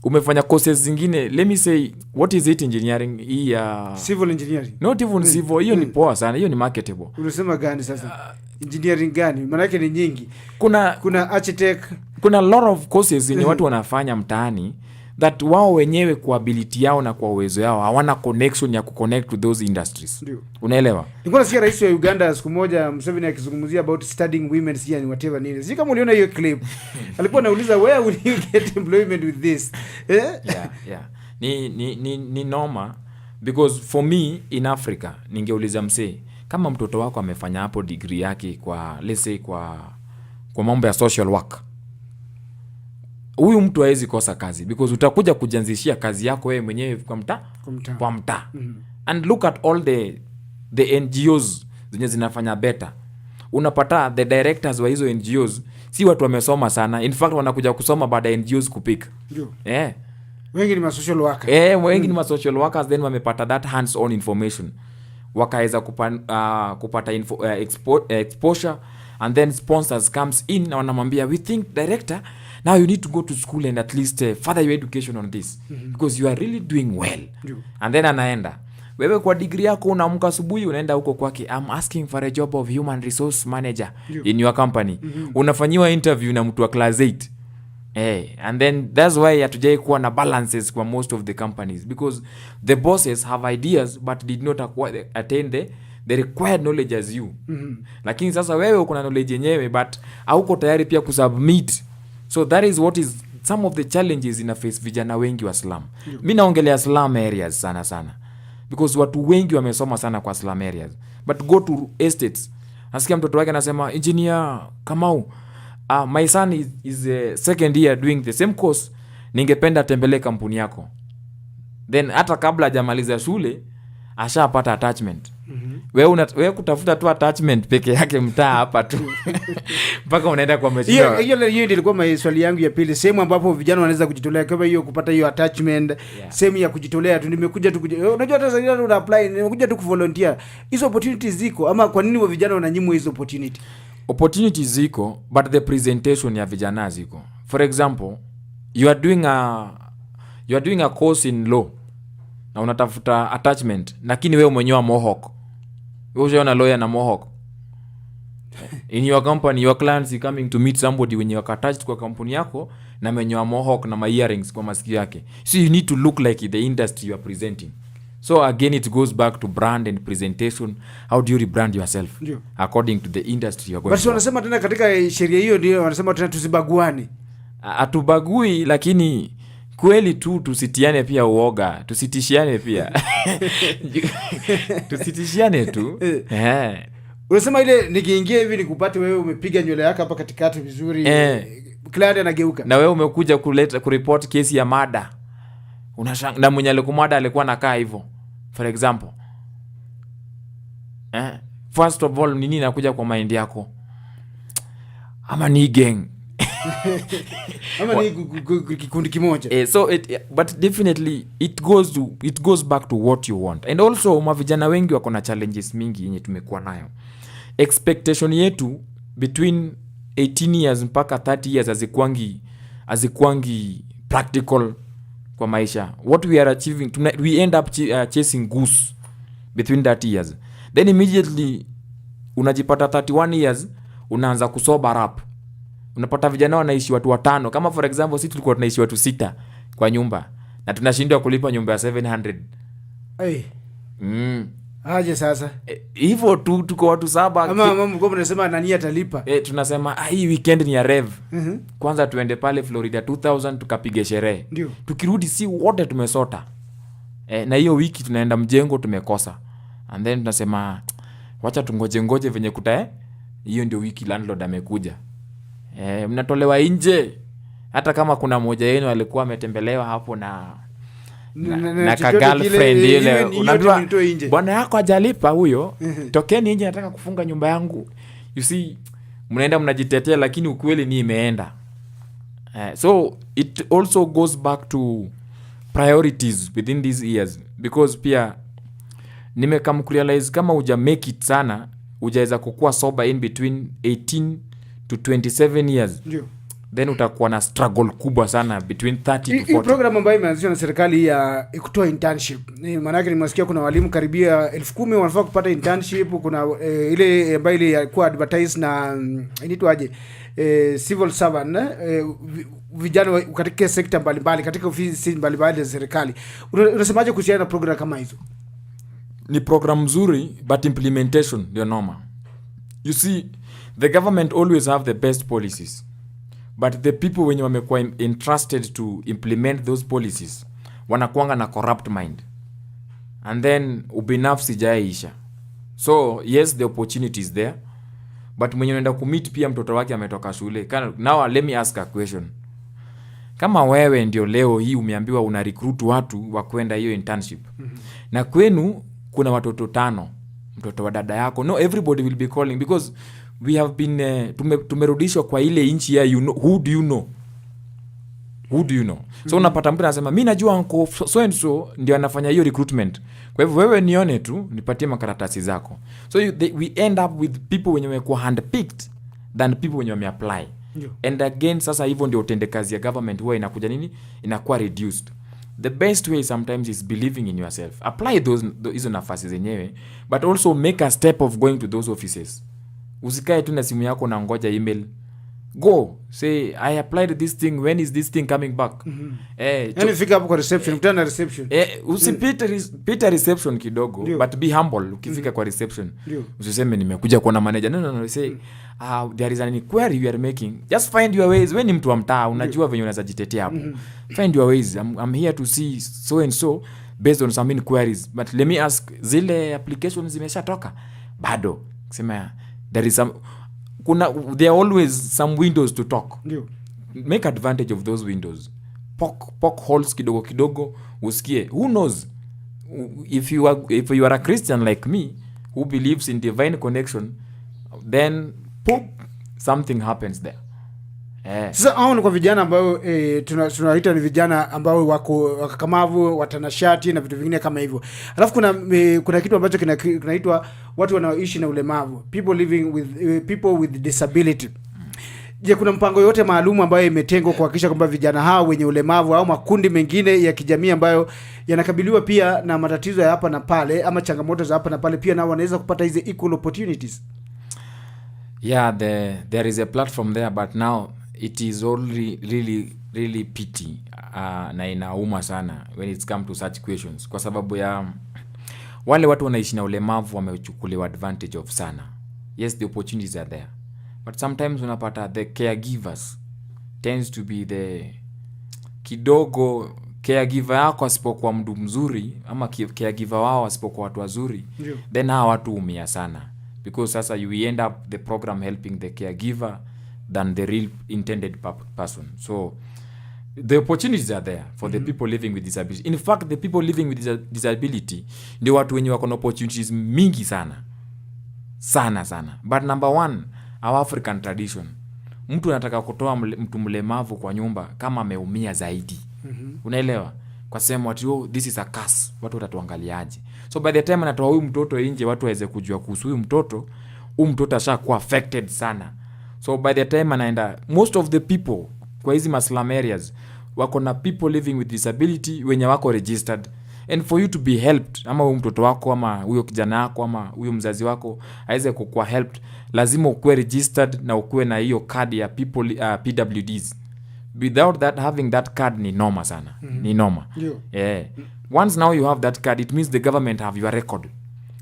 umefanya courses zingine, let me say what is it, engineering hii civil engineering, not even civil, hiyo ni poa sana, hiyo ni marketable. Unasema gani sasa? Engineering gani? Maana yake ni nyingi. Kuna architect, kuna lot of courses ni watu wanafanya mtaani that wao wenyewe kwa ability yao na kwa uwezo yao hawana connection ya kuconnect to those industries. Unaelewa? Nilikuwa nasikia rais wa Uganda siku moja Museveni akizungumzia about studying women and whatever nini. Sisi kama uliona hiyo clip. Alikuwa anauliza where will you get employment with this? Yeah. Ni normal because for me in Africa ningeuliza msee kama mtoto wako amefanya hapo degree yake kwa let's say kwa mambo ya social work, huyu mtu hawezi kosa kazi because utakuja kujanzishia kazi yako wewe mwenyewe kwa mtaa. And look at all the NGOs zenye zinafanya better. Unapata the directors wa hizo NGOs si watu wamesoma sana, in fact wanakuja kusoma baada ya NGOs kupika. Wengi ni social workers. Wengi ni social workers, then wamepata that hands on information, wakaweza kupata exposure, and then sponsors comes in na wanamwambia we think director now you need to go to school and at least further your education on this because you are really doing well. And then anaenda wewe kwa degree yako unaamka asubuhi unaenda huko kwake, I'm asking for a job of human resource manager in your company. Unafanyiwa interview na mtu wa class 8. And then that's why hatujai kuwa na balances kwa most of the companies because the bosses have ideas but did not attain the required knowledge as you. Lakini sasa wewe uko na knowledge yenyewe but hauko tayari pia kusubmit. So that is what is some of the challenges in a face vijana wengi wa slum. Mimi naongelea slum areas sana because watu wengi wamesoma sana kwa slum areas, but go to estates, nasikia mtoto wake anasema engineer Kamau, my son is second year doing the same course, ningependa tembelee kampuni yako. Then hata kabla hajamaliza shule ashapata attachment. Wewe kutafuta tu attachment peke yake mtaa hapa tu mpaka unaenda kwa mashindano. Hiyo ilikuwa maswali yangu ya pili, sehemu ambapo vijana wanaweza kujitolea kama hiyo, kupata hiyo attachment, sehemu ya kujitolea tu. Nimekuja tu unajua hata sasa una apply, nimekuja tu kuvolunteer. Hizo opportunities ziko ama kwa nini wa vijana wananyimwa hizo opportunity? Opportunities ziko but the presentation ya vijana ziko. For example, you are doing a course in law na unatafuta attachment, lakini wewe mwenyewe mohawk. Wewe unaona lawyer na mohawk. In your company, your clients is coming to meet somebody when you are attached kwa kampuni yako na mwenyewe mohawk na my earrings kwa masikio yake. So you need to look like the industry you are presenting. So again it goes back to brand and presentation. How do you rebrand yourself according to the industry you are going? Basi wanasema tena katika sheria hiyo ndio wanasema tena tusibaguane. Atubagui, lakini kweli tu tusitiane pia uoga, tusitishiane pia. Tusitishiane tu. Unasema ile nikiingia hivi nikupate wewe umepiga nywele yako hapa katikati vizuri, client anageuka. Na wewe umekuja kureport kesi ya mada. Unashanga na mwenye alikumada alikuwa anakaa hivyo. For example. First of all, nini inakuja kwa mind yako? Ama ni gang. Ama ni kikundi kimoja. So but definitely it goes back to what you want. And also mavijana wengi wako na challenges mingi yenye tumekuwa nayo. Expectation yetu between 18 years mpaka 30 years azikuangi practical kwa maisha. What we are achieving, we end up chasing goose between 30 years. Then immediately unajipata 31 years unaanza kusober up. Unapata vijana wanaishi watu 5. Kama for example sisi tulikuwa tunaishi watu 6 kwa nyumba na tunashindwa kulipa nyumba ya 700. Aje sasa. Hivyo tu tuko watu 7. Ama mko mnasema nani atalipa? Tunasema hii weekend ni ya rev. Kwanza tuende pale Florida 2000 tukapige sherehe. Tukirudi si wote tumesota. Na hiyo wiki tunaenda mjengo tumekosa. And then tunasema wacha tungoje venye hiyo ndio wiki landlord amekuja. Mnatolewa nje. Hata kama kuna mmoja wenu alikuwa ametembelewa hapo na ka girlfriend ile, unaambiwa bwana yako hajalipa huyo, tokeni nje, nataka kufunga nyumba yangu. You see, mnaenda mnajitetea, lakini ukweli ni imeenda. So it also goes back to priorities within these years, because pia nimekam realize kama uja make it sana, ujaweza kukua sober in between 18 to 27 years. Ndio. Then utakuwa na struggle kubwa sana between 30 to 40. Hii program ambayo imeanzishwa na serikali ya kutoa internship. Maana yake nimesikia kuna walimu karibia 10,000 wanafaa kupata internship. Kuna ile ambayo ilikuwa advertise na inaitwaje? Civil servant, vijana katika sekta mbalimbali, katika ofisi mbalimbali za serikali. Unasemaje kuhusiana na program kama hizo? Ni program nzuri, but implementation ndio noma. You see, the government always have the best policies, but the people wenye wamekuwa entrusted to implement those policies wanakuanga na corrupt mind, and then ubinafsi jaisha. So yes, the opportunity is there, but mwenye unaenda kumit pia mtoto wake ametoka shule. Now let me ask a question. Kama wewe ndio leo hii umeambiwa una recruit watu wa kwenda hiyo internship, na kwenu kuna watoto 5, mtoto wa dada yako, no, everybody will be calling, because we have been tumerudishwa kwa ile inchi ya who do you know. So unapata mtu anasema mimi najua uncle so and so ndio anafanya hiyo recruitment, kwa hivyo wewe nione tu nipatie makaratasi zako. So we end up with people wenye wamekuwa handpicked than people wenye wameapply. And again, sasa hivyo ndio utendekazi ya government huwa inakuja nini, inakuwa reduced. The best way sometimes is believing in yourself. Apply hizo nafasi zenyewe, but also make a step of going to those offices. Usikae tu na simu yako na ngoja email. Go, say I applied this thing, when is this thing coming back? Yani fika hapo kwa reception, mtana na reception. Usipita reception kidogo, but be humble ukifika kwa reception. Usiseme nimekuja kuona manager. No, say there is an inquiry you are making. Just find your ways. When ni mtu wa mtaa, unajua venye unaweza jitetea hapo. Find your ways. I'm here to see so and so based on some inquiries. But let me ask, zile applications zimeshatoka? Bado. Sema there is some there are always some windows to talk. Make advantage of those windows. Poke holes kidogo usikie. Who knows, if you are a Christian like me who believes in divine connection, then something happens there. Sasa hao ni kwa vijana ambao tunaita ni vijana ambao wako wakakamavu, watanashati na vitu vingine kama hivyo. Alafu kuna kitu ambacho kinaitwa watu wanaoishi na ulemavu, people with disability. Je, kuna mpango yote maalum ambayo imetengwa kuhakikisha kwamba vijana hao wenye ulemavu au makundi mengine ya kijamii ambayo yanakabiliwa pia na matatizo ya hapa na pale ama changamoto za hapa na pale pia nao wanaweza kupata hizo equal opportunities? Yeah, there is a platform there, but now it is only really pity na inauma sana when it comes to such questions, kwa sababu ya wale watu wanaishi na ulemavu wamechukuliwa advantage of sana. Yes, the opportunities are there, but sometimes unapata the caregivers tends to be the kidogo caregiver yako asipokuwa mdu mzuri ama caregiver wao asipokuwa watu wazuri, then hawa watu umia sana, because sasa you end up the program helping the caregiver than the real intended person. So the opportunities are there for the people living with disability. In fact, the people living with disability ndio watu wenye wako na opportunities mingi sana sana sana. But number one, our African tradition, mtu anataka kutoa mtu mlemavu kwa nyumba kama ameumia zaidi. Unaelewa? Kwa sema watu, this is a curse, watu watatuangaliaje? So by the time anatoa huyu mtoto nje, watu waweze kujua kuhusu huyu mtoto ashakuwa affected sana. So by the time anaenda, most of the people kwa hizi slum areas wako na people living with disability wenye wako registered, and for you to be helped, ama huyu mtoto wako ama huyo kijana wako ama huyo mzazi wako aweze kuwa helped, lazima ukuwe registered na ukuwe na hiyo card ya people PWDs. Without that, having that card ni noma sana. Ni noma. Yeah. Once now you have that card, it means the government have your record.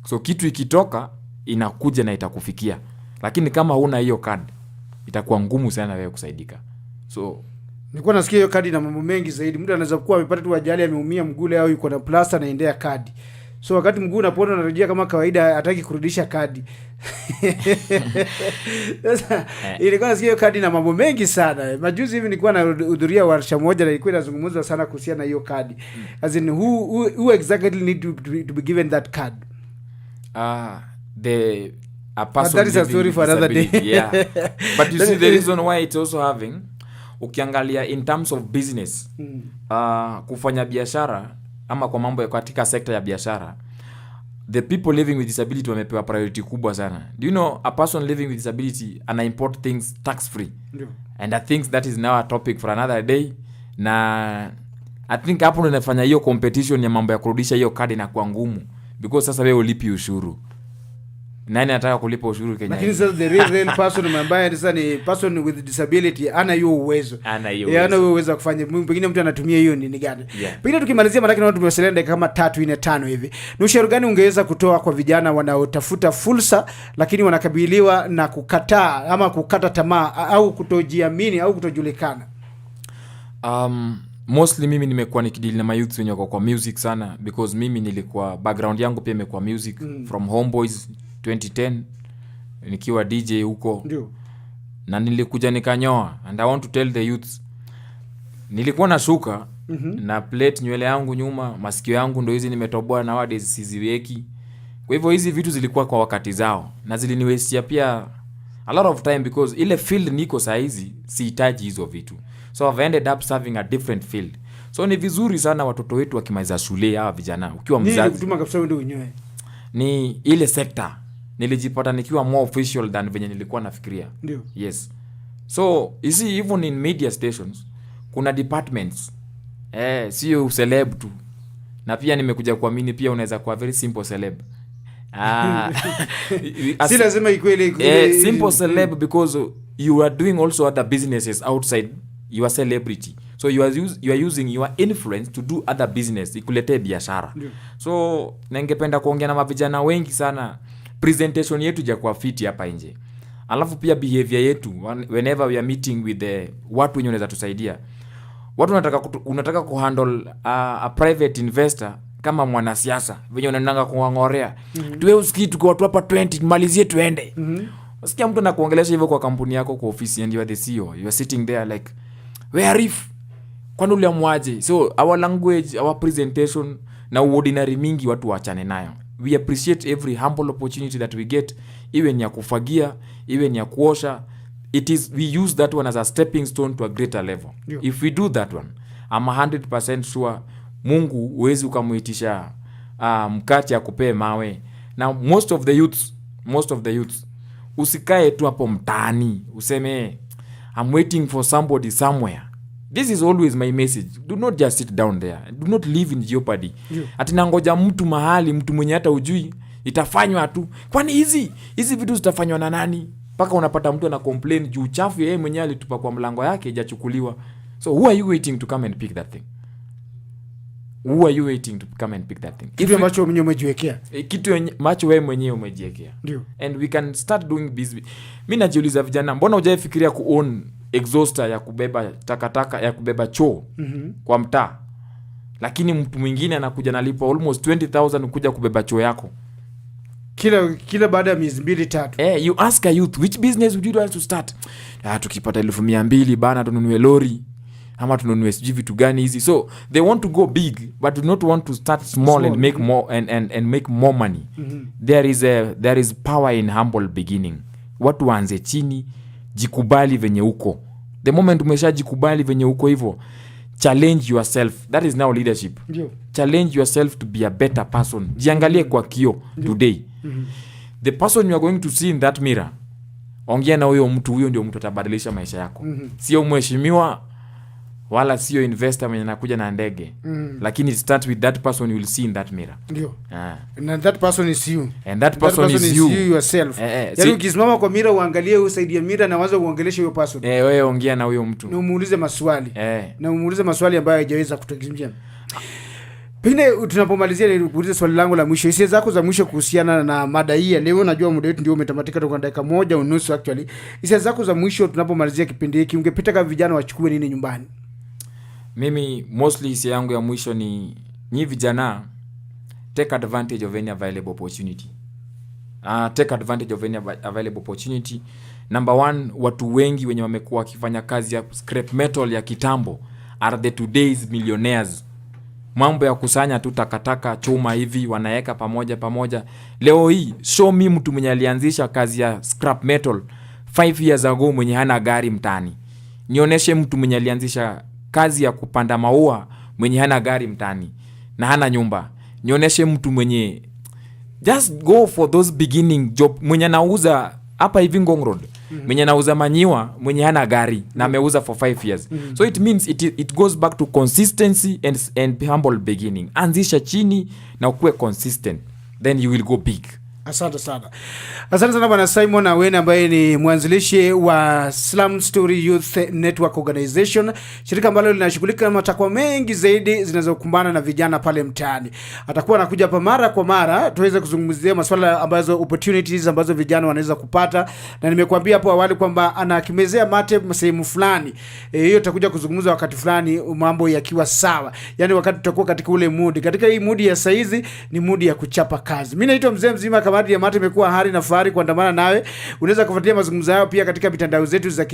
So kitu ikitoka inakuja na itakufikia. Lakini kama huna hiyo card, itakuwa ngumu sana wewe kusaidika. So nilikuwa nasikia hiyo kadi na mambo mengi zaidi. Mtu anaweza kuwa amepata tu ajali, ameumia mguu au yuko na plaster, anaendea kadi. So wakati mguu unapona unarejea kama kawaida, hataki kurudisha kadi. Sasa ilikuwa nasikia hiyo kadi na mambo mengi sana. Majuzi hivi nilikuwa nahudhuria warsha moja na ilikuwa inazungumza sana kuhusiana na hiyo kadi. As in who exactly need to be given that card? A person, that is a story for another day. Yeah. But you see the reason why it's also having, ukiangalia in terms of business, kufanya biashara ama kwa mambo ya katika sekta ya biashara, the people living with disability wamepewa priority kubwa sana. Do you know a person living with disability ana import things tax free? Yeah. And I think that is now a topic for another day. Na I think hapo ndo inafanya hiyo competition ya mambo ya kurudisha hiyo kadi na kwa ngumu, because sasa wewe ulipi ushuru. Nani anataka kulipa ushuru Kenya? Lakini sasa the real person ambaye sasa ni person with disability ana hiyo uwezo. Ana hiyo uwezo kufanya. Pengine mtu anatumia hiyo nini gani? Pengine tukimalizia, maana naona tumesalia dakika kama 3-4-5 hivi. Ni ushauri gani ungeweza kutoa kwa vijana wanaotafuta fursa lakini wanakabiliwa na kukataa ama kukata tamaa au kutojiamini au kutojulikana? Mostly mimi nimekuwa nikidili na youth wenye kwa music sana, because mimi nilikuwa background yangu pia imekuwa music from Homeboys 2010 nikiwa DJ huko. Ndio. Na nilikuja nikanyoa, and I want to tell the youth, nilikuwa na shuka na plate nywele yangu nyuma, masikio yangu ndo hizi nimetoboa na nowadays siziweki. Kwa hivyo hizi vitu zilikuwa kwa wakati zao na ziliniwestia pia a lot of time, because ile field niko saa hizi sihitaji hizo vitu. So I've ended up serving a different field. So ni vizuri sana watoto wetu wakimaliza shule, hawa vijana ukiwa mzazi. Nini kutuma kabisa ndio unyoe? Ni ile sector nilijipata nikiwa more official than venye nilikuwa nafikiria. Ndio. Yes. So you see, even in media stations kuna departments. Sio celeb tu. Na pia nimekuja kuamini pia unaweza kuwa very simple celeb. Si lazima ikweli simple celeb, because you are doing also other businesses outside your celebrity. So you are using your influence to do other business, ikulete biashara. Yeah. So ningependa kuongea na mavijana wengi sana, presentation yetu jakuwa fiti hapa nje. Alafu pia behavior yetu whenever we are meeting with the watu wenye wanaweza tusaidia. Watu unataka kuhandle a private investor kama mwanasiasa, venye unaendanga kuangorea. Tuwe usikii tuko watu hapa 20 malizie tuende. Usikia mtu anakuongelesha hivyo kwa kampuni yako, kwa ofisi, and you are the CEO. You are sitting there like, where are you? Kwani uliamwaje? So our language, our presentation na ordinary mingi watu waachane nayo. We appreciate every humble opportunity that we get, even ya kufagia, even ya kuosha. We use that one as a stepping stone to a greater level. Yeah. If we do that one, I'm 100% sure Mungu uwezi ukamuitisha mkate ya kupee mawe. Now most of the youths usikae tu hapo mtaani useme I'm waiting for somebody somewhere. This is always my message. Do not just sit down there. Do not live in jeopardy. Yeah. Ati nangoja mtu mahali, mtu mwenye hata ujui itafanywa tu. Kwani hizi vitu zitafanywa na nani? Paka unapata mtu ana complain juu chafu yeye mwenyewe alitupa kwa mlango yake hajachukuliwa. So who are you waiting to come and pick that thing? Who are you waiting to come and pick that thing? Kitu ambacho mwenyewe umejiwekea. Kitu ambacho wewe mwenyewe umejiwekea. Ndio. And we can start doing this. Mimi najiuliza vijana, mbona hujafikiria ku-own exhauster ya kubeba takataka, ya kubeba choo kwa mtaa? Lakini mtu mwingine anakuja nalipa almost 20,000 kuja kubeba choo yako. Kila baada ya miezi 2-3. You ask a youth, which business would you like to start? Tukipata 200,000 bana tununue lori. ama tununue sijui vitu gani hizi. So they want to go big but do not want to start small and make more and make more money. There is power in humble beginning. Watu waanze chini, jikubali venye uko. The moment umeshajikubali venye uko hivyo, challenge yourself. That is now leadership. Challenge yourself to be a better person. Jiangalie kwa kio today. The person you are going to see in that mirror, ongea na huyo ndio mtu atabadilisha maisha yako. Sio mheshimiwa wala sio investor mwenye anakuja na ndege. Lakini start with that person you will see in that mirror. Ndio. And that person is you. And that person is you yourself. Yaani ukisimama kwa mirror uangalie usaidie mirror na waanze kuongelesha huyo person. Wewe ongea na huyo mtu. Na umuulize maswali. Na umuulize maswali ambayo hajaweza kutokezea. Pengine tunapomalizia nikuulize swali langu la mwisho. Hisia zako za mwisho kuhusiana na mada hii leo. Najua muda wetu ndio umetamatika kwa dakika 1:30 actually. Hisia zako za mwisho tunapomalizia kipindi hiki, ungepita kama vijana wachukue nini nyumbani? Mimi mostly hisia yangu ya mwisho ni vijana, take advantage of any available opportunity. Take advantage of any available opportunity. Number one, watu wengi wenye wamekuwa wakifanya kazi ya scrap metal ya kitambo are the today's millionaires. Mambo ya kusanya tu takataka chuma hivi wanaeka pamoja. Leo hii show me mtu mwenye alianzisha kazi ya scrap metal 5 years ago mwenye hana gari mtaani. Nionyeshe mtu mwenye alianzisha kazi ya kupanda maua mwenye hana gari mtaani na hana nyumba. Nionyeshe mtu mwenye just go for those beginning job mwenye anauza hapa hivi Ngong Road. Mwenye anauza manyiwa mwenye hana gari na ameuza for 5 years. So it means it goes back to consistency and humble beginning. Anzisha chini na ukue consistent, then you will go big. Asante sana bwana Simon Awene ambaye ni mwanzilishi wa Slum Story Youth Network Organization, shirika ambalo linashughulika na matakwa mengi zaidi zinazokumbana na vijana pale mtaani. Atakuwa anakuja hapa mara kwa mara tuweze kuzungumzia masuala ambazo opportunities ambazo vijana wanaweza kupata, na nimekuambia hapo awali kwamba anakimezea mate sehemu fulani. Hiyo tutakuja kuzungumza wakati fulani mambo yakiwa sawa. Yaani wakati tutakuwa katika ule mood. Katika hii mood ya saizi ni mood ya kuchapa kazi. Mimi naitwa Mzee Mzima. Kamati ya Mate imekuwa hari na fahari kuandamana nawe. Unaweza kufuatilia mazungumzo hayo pia katika mitandao zetu za